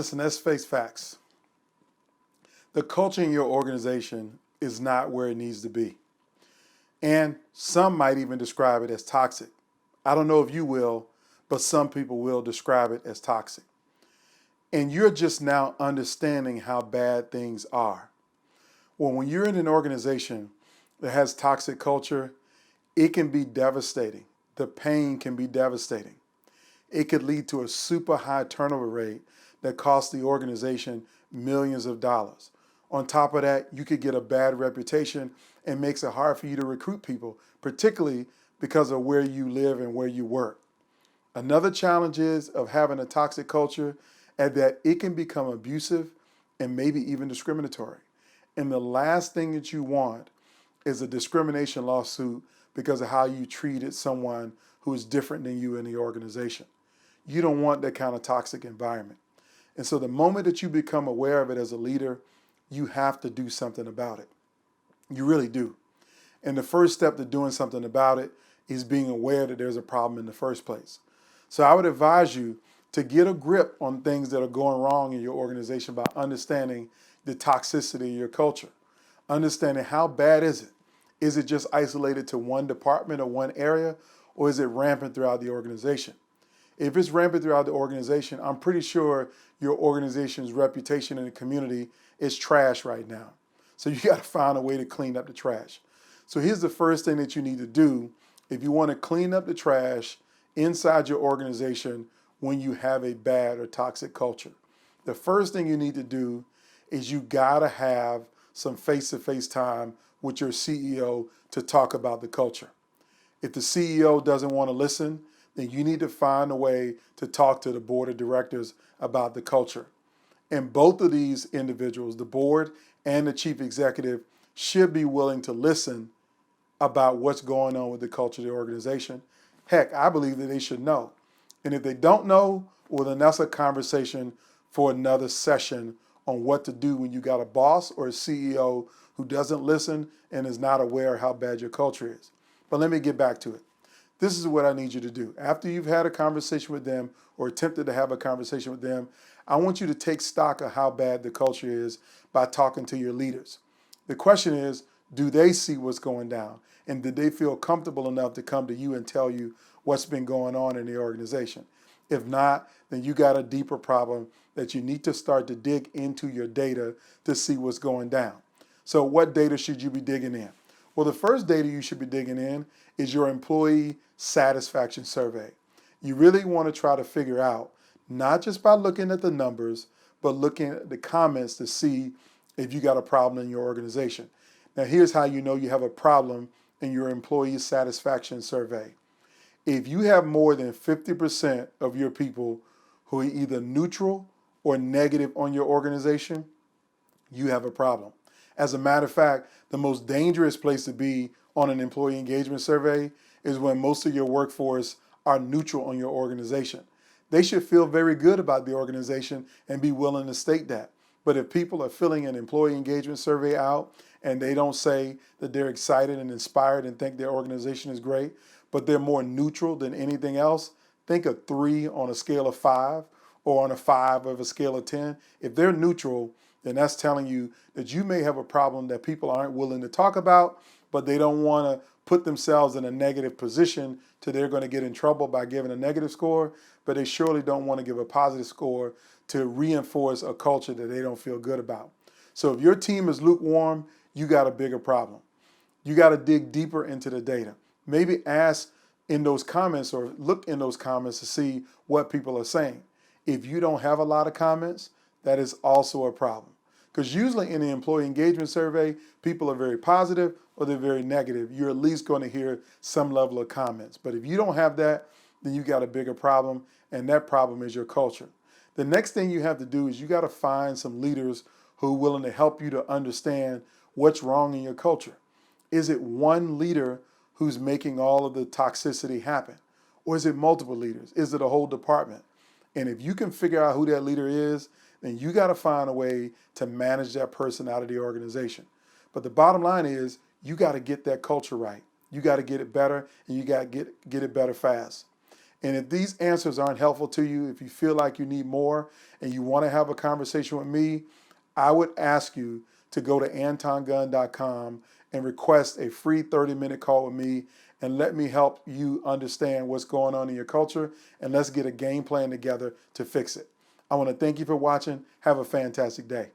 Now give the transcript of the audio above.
Listen, let's face facts. The culture in your organization is not where it needs to be. And some might even describe it as toxic. I don't know if you will, but some people will describe it as toxic. And you're just now understanding how bad things are. Well, when you're in an organization that has toxic culture, it can be devastating. The pain can be devastating. It could lead to a super high turnover rate that costs the organization millions of dollars. On top of that, you could get a bad reputation and makes it hard for you to recruit people, particularly because of where you live and where you work. Another challenge is of having a toxic culture is that it can become abusive and maybe even discriminatory. And the last thing that you want is a discrimination lawsuit because of how you treated someone who is different than you in the organization. You don't want that kind of toxic environment. And so the moment that you become aware of it as a leader, you have to do something about it. You really do. And the first step to doing something about it is being aware that there's a problem in the first place. So I would advise you to get a grip on things that are going wrong in your organization by understanding the toxicity of your culture. Understanding how bad is it? Is it just isolated to one department or one area, or is it rampant throughout the organization? If it's rampant throughout the organization, I'm pretty sure your organization's reputation in the community is trash right now. So you got to find a way to clean up the trash. So here's the first thing that you need to do if you want to clean up the trash inside your organization when you have a bad or toxic culture. The first thing you need to do is you got to have some face-to-face time with your CEO to talk about the culture. If the CEO doesn't want to listen, then you need to find a way to talk to the board of directors about the culture. And both of these individuals, the board and the chief executive, should be willing to listen about what's going on with the culture of the organization. Heck, I believe that they should know. And if they don't know, well, then that's a conversation for another session on what to do when you got a boss or a CEO who doesn't listen and is not aware of how bad your culture is. But let me get back to it. This is what I need you to do. After you've had a conversation with them or attempted to have a conversation with them, I want you to take stock of how bad the culture is by talking to your leaders. The question is, do they see what's going down? And did they feel comfortable enough to come to you and tell you what's been going on in the organization? If not, then you got a deeper problem that you need to start to dig into your data to see what's going down. So what data should you be digging in? Well, the first data you should be digging in is your employee satisfaction survey. You really want to try to figure out, not just by looking at the numbers, but looking at the comments to see if you got a problem in your organization. Now, here's how you know you have a problem in your employee satisfaction survey. If you have more than 50% of your people who are either neutral or negative on your organization, you have a problem. As a matter of fact, the most dangerous place to be on an employee engagement survey is when most of your workforce are neutral on your organization. They should feel very good about the organization and be willing to state that. But if people are filling an employee engagement survey out and they don't say that they're excited and inspired and think their organization is great, but they're more neutral than anything else, think a 3 on a scale of 5 or on a 5 of a scale of 10. If they're neutral, then that's telling you that you may have a problem that people aren't willing to talk about, but they don't want to put themselves in a negative position to they're going to get in trouble by giving a negative score, but they surely don't want to give a positive score to reinforce a culture that they don't feel good about. So if your team is lukewarm, you got a bigger problem. You got to dig deeper into the data. Maybe ask in those comments or look in those comments to see what people are saying. If you don't have a lot of comments, that is also a problem. Because usually in the employee engagement survey, people are very positive or they're very negative. You're at least going to hear some level of comments. But if you don't have that, then you got a bigger problem, and that problem is your culture. The next thing you have to do is you got to find some leaders who are willing to help you to understand what's wrong in your culture. Is it one leader who's making all of the toxicity happen? Or is it multiple leaders? Is it a whole department? And if you can figure out who that leader is, then you got to find a way to manage that person out of the organization. But the bottom line is you got to get that culture right. You got to get it better, and you got to get it better fast. And if these answers aren't helpful to you, if you feel like you need more and you want to have a conversation with me, I would ask you to go to antongunn.com and request a free 30-minute call with me and let me help you understand what's going on in your culture, and let's get a game plan together to fix it. I want to thank you for watching. Have a fantastic day.